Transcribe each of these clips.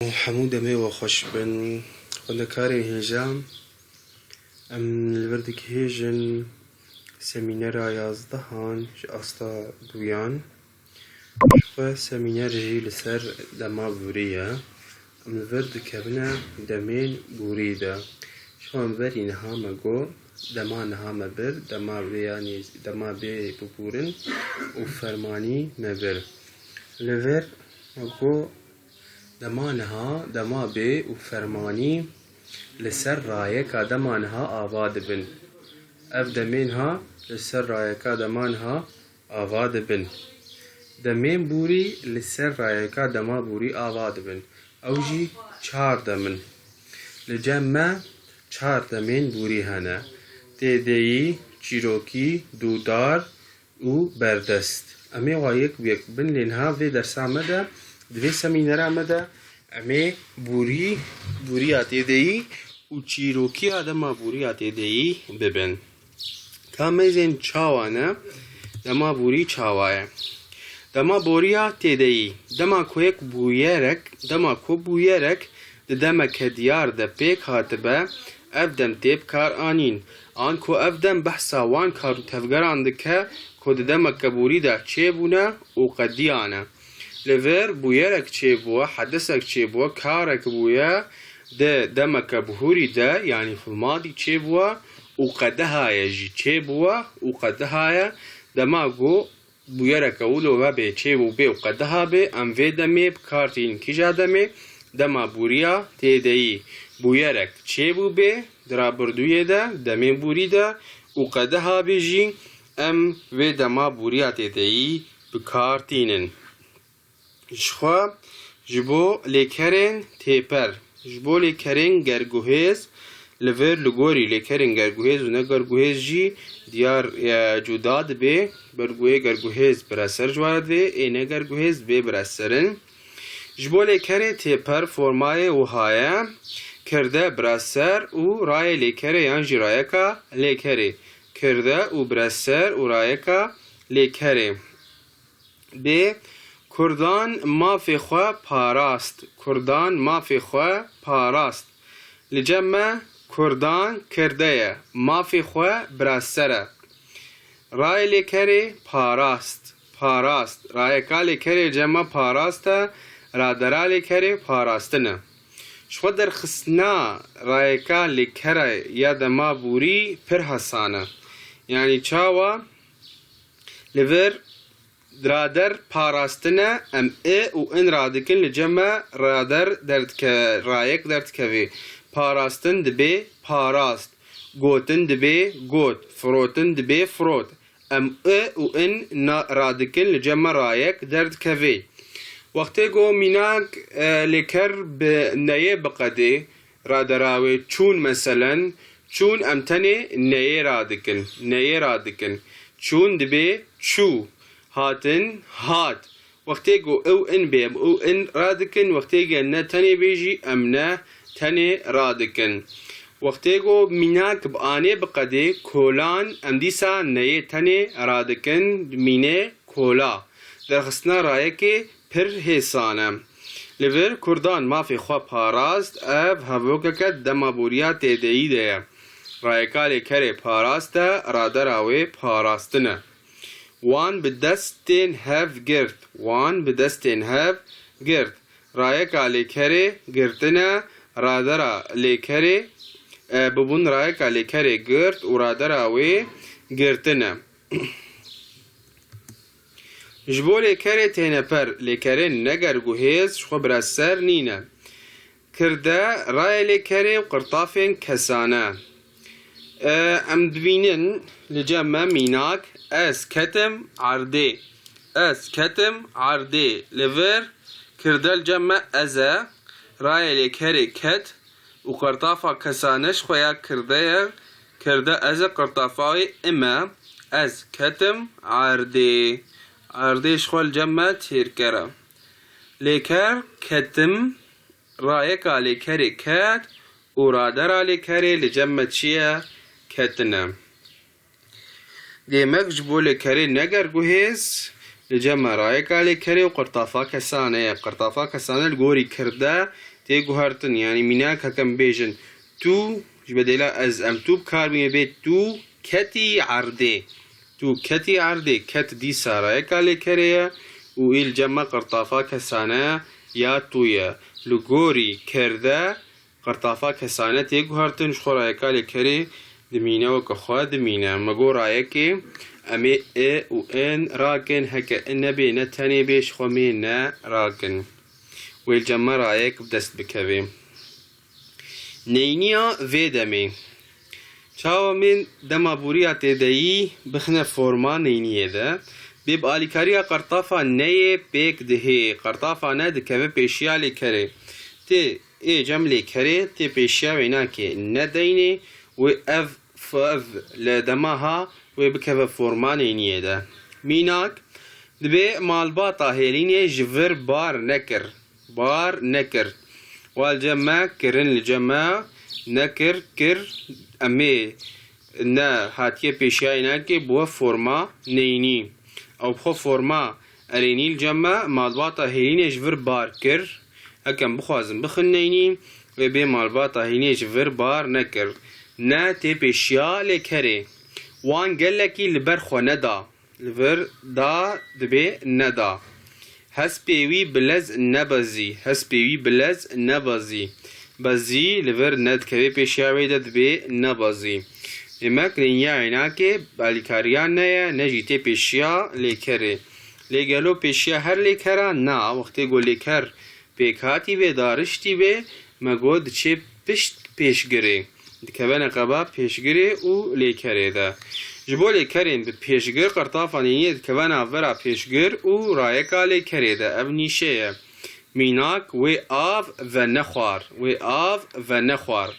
حمود ميوة خوش بن خدكاري هيجام ام الوردك هيجن سمينارا يازدهان أستا دويان شخوا سمينار جي لسر دما بوريا ام الوردك هبنا دمين بوريدا شخوا مبري نهاما جو دما نهاما بر دما بياني دما بي ببورن وفرماني مبر لور جو دمانها دما بي وفرماني لسر رايكا دمانها آباد بن اف دمينها لسر رايكا دمانها آباد بن دمين بوري لسر رايكا دما بوري آباد بن اوجي چار دمن لجمع چار دمين بوري هنا تيدي چيروكي دودار و بردست امي وايك بيك بن لنها في درس عمدا دوی سمینر آمده امی بوری آتی دی و چیروکی آدم بوری آتی دی ببین کامیزین چاوانه دما بوری چاوایه دما بوری آتی دی دما کویک بویرک دما کو بویرک دما کدیار د پیک هاتبه افدم تیب کار آنین آن کو افدم بحثا وان کارو تفگران دکه کو دما کبوری دا چه بونه و قدیانه لفر بويرك تشيبوا حدثك تشيبوا كارك بويا ده دمك بهوري ده يعني في الماضي تشيبوا وقدها يجي تشيبوا وقدها دماغو بويرك اولو بابي تشيبوا بي وقدها بي ام في دمي بكارتين كيجا دمي دما بوريا تيدي بويرك تشيبوا بي درا بردوية ده دمي بوري ده وقدها بيجي ام في دما بوريا تيدي بكارتينن شخوا جبو لیکرین تیپر جبو لیکرین گرگوهز لور لگوری لیکرین گرگوهز و نه گرگوهز جی دیار جداد به برگوه گرگوهز برسر جواد به اینه گرگوهز به برسرن جبو لیکرین تیپر فرمای و هایا کرده برسر و رای لیکره یانجی رایکا لیکره کرده و برسر و رایکا لیکره به کردان ما فی خوا پاراست کردان ما فی خوا پاراست لجمع کردان کرده ما فی خوا برسره رای لیکری پاراست پاراست رای کا لیکری جمع پاراست رادرا لیکری پاراستنه شو در خسنا رای کا لیکره یا دما بوری پر حسانه یعنی چاوا لور رادر پاراستنه ام ای و ان رادکن لجمع رادر درد که رایک درد که پاراستن دبی پاراست گوتن دبی گوت فروتن دبی فروت ام ای و ان رادکن لجمع رایک درد که وقتی گو میناک لکر به نیه بقده رادراوی چون مثلا چون امتنی نیه رادکن چون دبی چو هاتن هات وقتی گو او ان بیم او ان رادکن وقتی گو نه تنی بیجی ام نه تنی رادکن وقتی گو میناک بآنه بقده کولان ام دیسا نه تنی رادکن مینه کولا در خسنا رایه که پر حسانه لور کردان ما فی خواه پاراست اف هفوککت دما بوریا تیدهی ده رایه کالی کره پاراست رادر آوه پاراستنه وان بدستین هف گرد وان بدستین هف گرد رایکا لیکره گرتنه رادرا لیکره ببون رایکا لیکره گرد و رادرا وی گرتنه جبو لیکره تینه پر لیکره نگر گوهیز شخو برسر نینه کرده رای لیکره و قرطافین کسانه ام دوینن لجمع میناک اس كتم عردي اس كتم عردي لفر كردل جمع ازا راي لكري كت وقرطافة كسانش خويا كردية كرده ازا قرطافاوي اما از كتم عردي عردي شخول جمع تيركرا لكر كتم رايكا لكري كت ورادرا لكري لجمع تشيا كتنا دیمک جبو لکری نگر گوهیز لجمع رايك على كري وقرطافا كسانة قرطافا كسانة الجوري كردا تيجو هرتن يعني مناك هكم بيجن تو بدلا از ام تو بكار بيت تو كتي عردي تو كتي عردي كت دي سرايك على كريه وإل جمع قرطافا كسانة يا تويا لجوري كردا قرطافا كسانة تيجو هرتن شخورايك على كري دمينا وكخوا دمينا مجو رايكي أمي وإن راكن هكا النبي نتاني بيش خمينا راكن والجمع رايك بدست بكبي نينيا فيدمي شاو من دما بوريا تدعي بخنا فورما نينيا ده بيب آليكاريا قرطافا نيه بيك دهي قرطافا ند كمي بيشيا لكري تي جملي كري تي بيشيا ويناكي نديني وإف فأف لدماها وبكذا فورمان نيدا ميناك دبي مالباطا هيليني جفر بار نكر والجمع كرن الجمع نكر كر أمي نا هاتيه بيشاينا كي بو فورما نيني أو بخو فورما أريني الجمع مالباطا هيليني جفر بار كر هكذا بخوازم بخن نيني وبي مالباطا هيليني جفر بار نكر نا تي بيشيا لكري وان قالكي لبرخو ندا لبر دا دبي ندا هس بيوي بلز نبازي بزي لبر ند كبي بيشاوي دا دبي نبازي امك لنيا عيناكي بالكاريان نيا نجي تي بيشيا لكري لقالو بيشيا هر لكرا نا وقتی گو لكر بيكاتي بي دارشتي بي مگود چه پشت پیشگری دكبنا قبا بيشجري و ليكري دا جبو ليكرين ببيشجر قرطافانيني دكبنا فرا بيشجر و رايكا ليكري دا ابني شيء ميناك وي آف و نخوار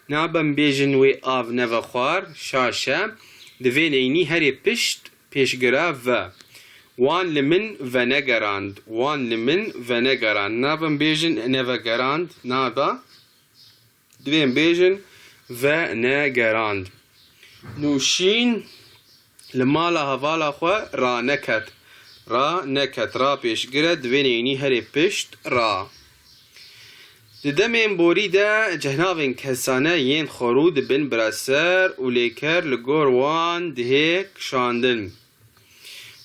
نابن بيجن وي آف نفخوار شاشا دفينيني هري پشت بيشجرا و وان لمن ونگراند نابن بيجن نفگراند نابا دوين بيجن و نگراند نوشین لمالا هوالا خوا را نکت را پیش گرد وینینی هری پشت را ددمین بوری دا جهناوین کسانه ین خورود بن براسر و لیکر لگور وان دهیک شاندن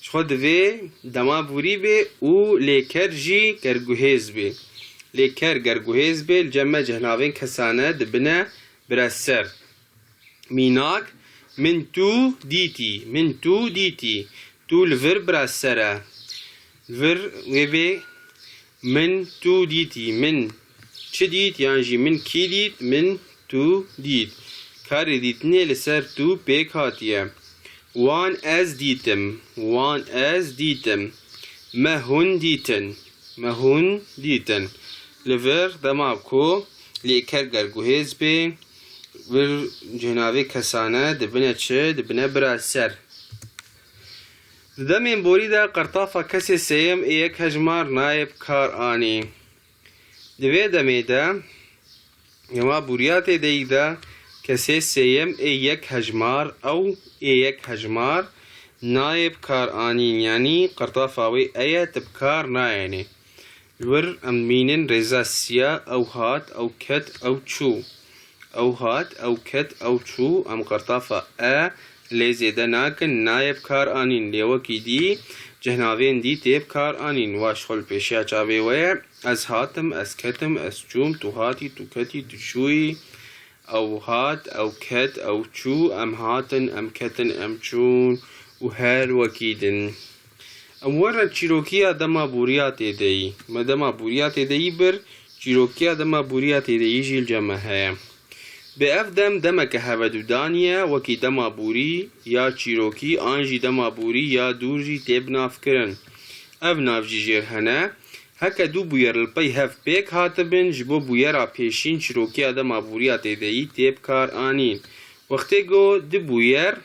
خود وی دما بوری بی و لیکر جی گرگوهیز بی الجمع جهناوین کسانه دبنه براسر ميناك من تو ديتي تو الفر براسرة الفر ويبي من تو ديتي من شديد يعني من كي ديت من تو ديت كاري ديتني لسر تو بيك هاتيه وان از ديتم مهون ديتن الفر دماغكو ليكر گوهز بي ور جنابي كسانة دبنا چه دبنا براسر دمين بوريدا قرطافة كسي سيم ايك هجمار نايب كار آني دوي دميدا يما بورياتي ديدا كسي سيم ايك هجمار او ايك هجمار نايب كار آني يعني قرطافة وي ايه تبكار نايني ور امينن رزاسيا او هات او كت او چو او هات او كت او چو ام قرطافة لزيدا ناكن نايب كار آنين ليوكي دي جهناوين دي تيب كار آنين واشخل بيشيا چاوي ويا از هاتم از كتم از چوم تو هاتي تو كتي تو چوي او هات او كت او چو ام هاتن ام كتن ام چون و هر وكيدن ام ورد چيروكيا دما بوريات دي ما دما بوريات دي بر چيروكيا دما بوريات دي جيل جمعها بأفدم دمك هودودانيا وكي دما بوري يا چيروكي آنجي دما بوري يا دورجي تيب نافكرن اف نافجي جير هنا هكا دو بوير البي هف بيك هاتبن جبو بويرا پیشين چيروكي دما بوريا تيدي تيب كار آنين وقتی گو دو بوير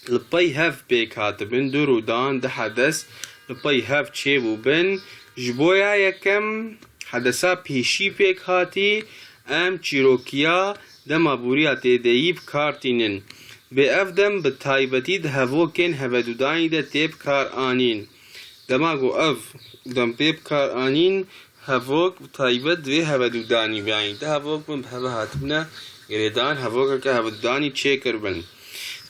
البي هف بيك هاتبن دو رودان ده حدث البي هف چيبو بن جبويا يكم حدثا پیشي بيك هاتي ام چیروکیا دما بوریا تیدهی بکارتینن به افدم به تایبتی ده هفوکن هودودانی ده تیب کار آنین دماغو اف دم بيب كار انين هفوك تايبت دوي هبدو داني بيان ده هفوك من بهبه هاتبنا گریدان هفوك که هبدو داني چه کربن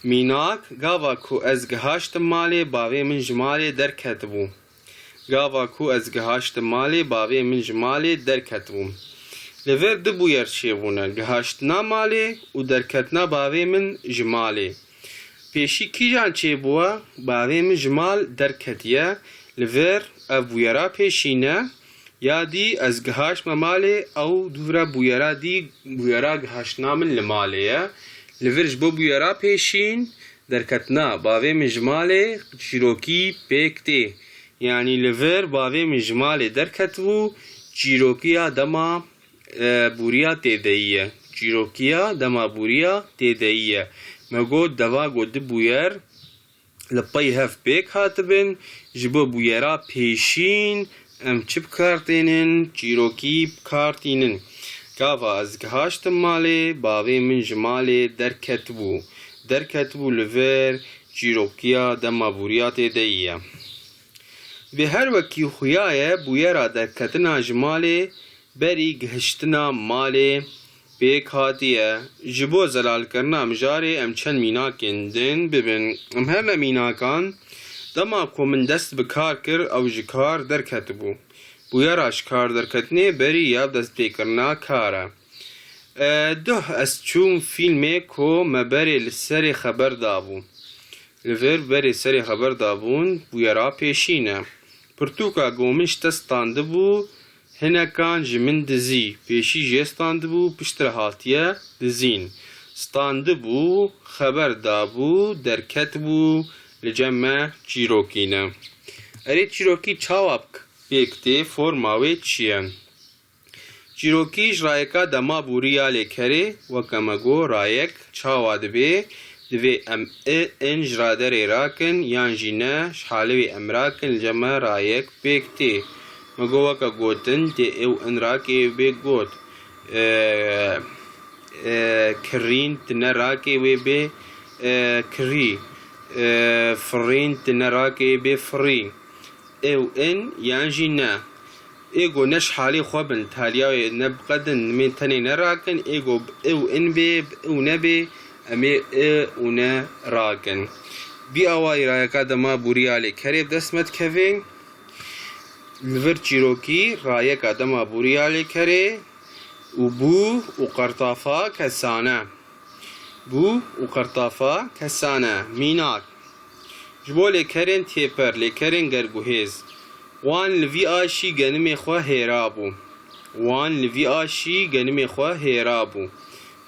میناک گاوا کو از گهاشت مالی باوی من جمالی در کتبو گاوا کو از گهاشت مالی باوی من جمالی در کتبو لور دبو یر چیبونه گهاشتنا مالی و در کتنا باوی من جمالی پیشی کی جان چیبوه باوی من جمال در کتیه لور ابویرا پیشینه یادی از گهاش ممالی او دورا بویرا دی بویرا گهاشتنا من لمالیه لورج بو بویرا پیشین در کتنا باوی من جمالی چیروکی پیکتی یعنی لور باوی من جمالی در کتبو چیروکیا دما بوریا تیدهیه چیروکیا دما بوریا تیدهیه مگو دوا گود بویر لپای هف پیک هاتبن جبو بویرا پیشین ام چپ کارتینن چیروکی کارتینن گاوا از گهاشت مالی باوی من جمالی در کتبو لور چیروکیا دما بوریا تیدهیه به هر وکی خویای بویرا در کتنا جمالی بری گهشتنا مالی پیک هاتیه جبو زلال کرنا مجاری ام چند میناکن دن ببین ام همه میناکان دما کو من دست بکار کر او جکار در کتبو بویراش کار در کتنه بری یاب دست پیکرنا کاره ده از چون فیلمه کو مبری لسری خبر دابو لور بری سری خبر دابون بویرا پیشینه پرتوکا گومش تستانده بو هنکان جمن دزی پیشی جستانده بو پشتر هاتیه دزین ستانده بو خبر دابو در کتبو لجمع چیروکینه اری چیروکی چاواب پیکتی فرماوی چیه چیروکیش رایکا دما بوریا لیکره وکمگو رایک چاواد بی دوی ام انج رادر راکن یان جینه شحالوی امراکن لجمع رایک پیکتی مگو وکا گوتن تی او ان راکی بی گوت کرین تنه راکی وی بی کری فرین تنراکی بی فری او ان یانجی نه ایگو نش حالی خوابن تالیاوی نبقدن من تنی نراکن ایگو او ان بی او نبی امی او نراکن بی آوائی رایکا دما بوریالی کریب دستمت کوین لور چیروکی رایکا دما بوریالی کری و بو و قرطافا کسانه بو و قرطافا کسانه میناک جبو لیکرین تیپر لیکرین گرگوهیز وان لوی آشی گنمی خواه هیرابو وان لوی آشی گنمی خواه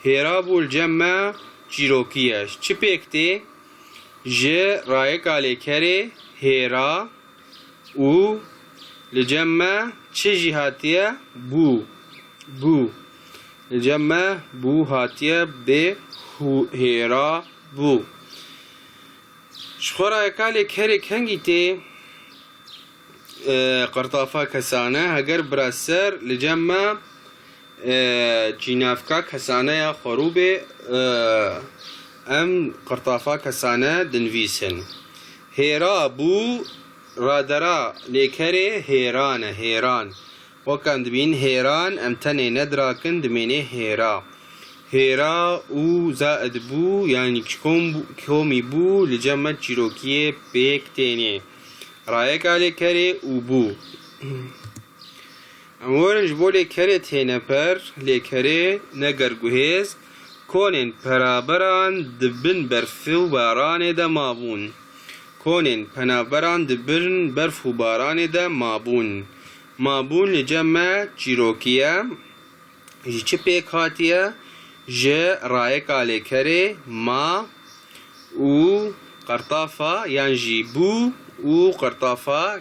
هیرابو الجمع چیروکیش چی پیکتی جه رایکا لیکره هیرا و لجمع چه جهاتیه بو لجمع بو هاتیه به هیرا بو شخورا یکالی کری کنگی تی قرطافا کسانه هگر براسر لجمع جینافکا کسانه یا خروب ام قرطافا کسانه دنویسن هیرا بو رادرا لیکره هیران وکم دبین هیران ام تنه ندراکن دمینه هیرا او زائد بو یعنی کومی بو لجمع چیروکیه پیک تینه رایکا لیکره او بو امورنج بو لیکره تینه پر لیکره نگرگوهیز کونین پرابران دبن برفو باران دا مابون کونین پنابران دبن برفو باران دا مابون لجمع چیروکیه چه پیک هاتیه جه رایکا لیکره ما او قرطافا یعنی جی بو او قرطافا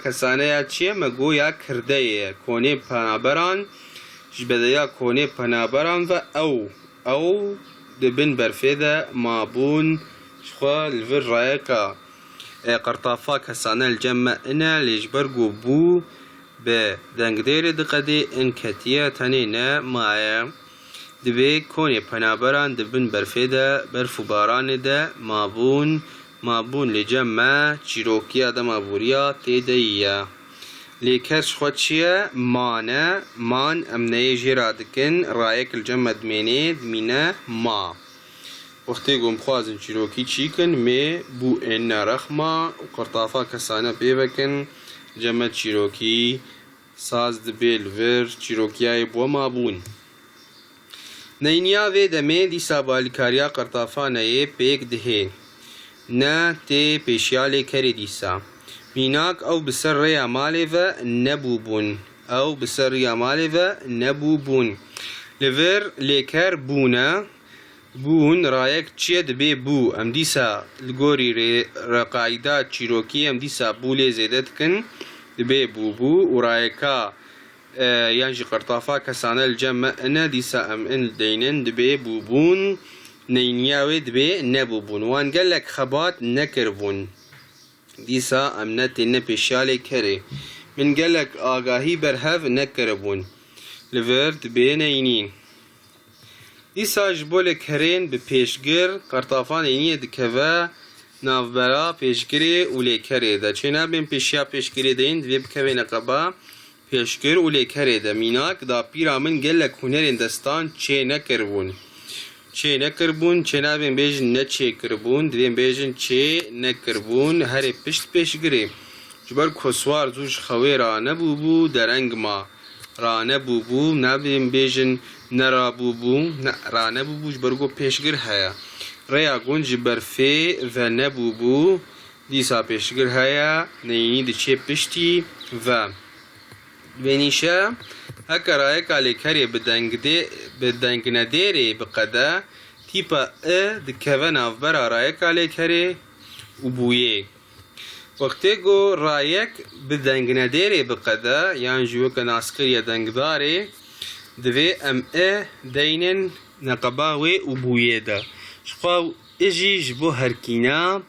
کسانه یا چیه مگو یا کرده یه کونه پنابران جبده یا کونه پنابران و او دبن برفیده مابون شخوا الفر رایکا قرطافا کسانه الجمع انا لیجبرگو بو به دنگدیر دقدی ان کتیه تنی نه مایه دبی کونی پنابران دبن برفیده برفو باران ده مابون مابون لجمع چیروکیا دا مابوریا تیدهیه لیکرش خود چیه؟ مانه مان امنه جیرا دکن رایک الجمع دمینه دمینه ما وقتی گم خوازن چیروکی چی کن می بو این رخما و قرطافا کسانه بیوکن جمع چیروکی ساز دبیل ور چیروکیای بو مابون نینیا وی دمه دیسا بالکاریا قرطافانه پیک دهه نه تی پیشیالی کری دیسا میناک او بسر ریا مالی و نبوبون او بسر ریا مالی و نبوبون لور لیکر بونه بون رایک چیه دبی بو ام دیسا لگوری رقایده چیروکی ام دیسا بولی زیدت کن دبی بو بو و رایکا یانجی قرطافا کسانه الجمع انا دیسا ام ان دینن دبی بو بون نینیاوی دبی نبوبون وان گلک خبات نکربون دیسا ام نتی نپیشالی کری من گلک آگاهی برهف نکربون لور دبی نینین دیسا جبول کرین به پیشگر قرطافان اینیه دکوه نافبرا پیشگری و لیکره ده چه نبین پیشیا پیشگری دین دوی بکوه نقبا پیشگر و لیکره ده میناک دا پیرا من گلک هنرین دستان چه نکربون چه نکربون چه نبین بیجن نه چه کربون دوی بیجن چه نکربون هر پشت پیشگری جبر کسوار زوش خوی را نبوبو درنگ ما را نبوبو نبین بیجن نرا بوبو را نبوبو جبرگو پیشگر هیا ریا گونج برفی و نبوبو دیسا پیشگر هیا نینی دی چه پشتی و بینیشه هکا رای کالی کری بدنگ ندیری بقده تیپا دکوه نافبرا رای کالی کری و بویه وقتی گو رایک بدنگ ندیری بقده یعنی جوه که ناسکری دنگداری دوی ام دینن نقباوی و بویه ده شخواو اجی جبو هرکینا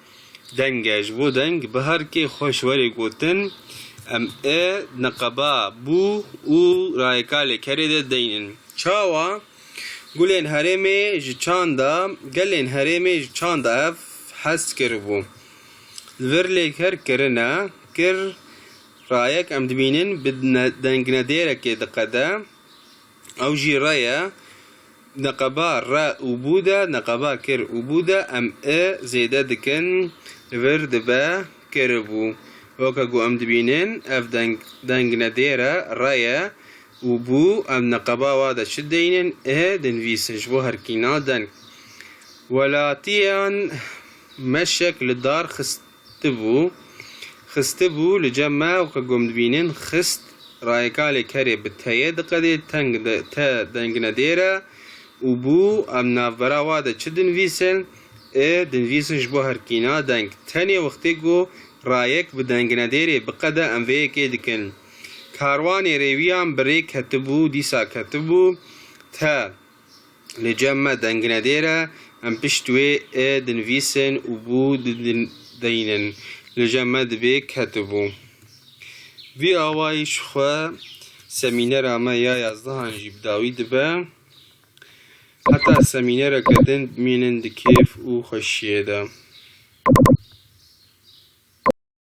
دنگه جبو دنگ به هر که خوشوری گوتن ام نقبا بو و رایکال کرده دینن چاوا گلین هرمی جچاندا گلین هرمی جچاندا اف حس کربو الور لیکر کرنا کر رایک ام دبینن بدنگ ندیره که دقده او جی رایا نقبا را وبودا نقبا كر وبودا ام زيدا دكن ور دبا كربو وكا جو ام دبينين اف دنگ نديرا رايا وبو ام نقبا وادا شدينن دنفيسن جبو هركينا دنگ ولاتيان مشك للدار خستبو لجمع وكا جو ام دبينين خست رايكالي كاري بتهيد قدي تنگ تا دنگ نديرا وبو ام نافبرا وادا چه دنویسن دنویسن جبو هرکینا دنگ تاني وقتی گو رایک بدنگ ندیری بقدا ام وی که دکن کاروانی ریویان بری کتبو دیسا کتبو تا لجمع دنگ ندیرا ام پشتوی دنویسن وبو دینن لجمع دبی کتبو وی آوایش خوا سمینر اما یا 11 جیب داوی دبه حتی سمینر کدن مینن دکیف و خوشیه ده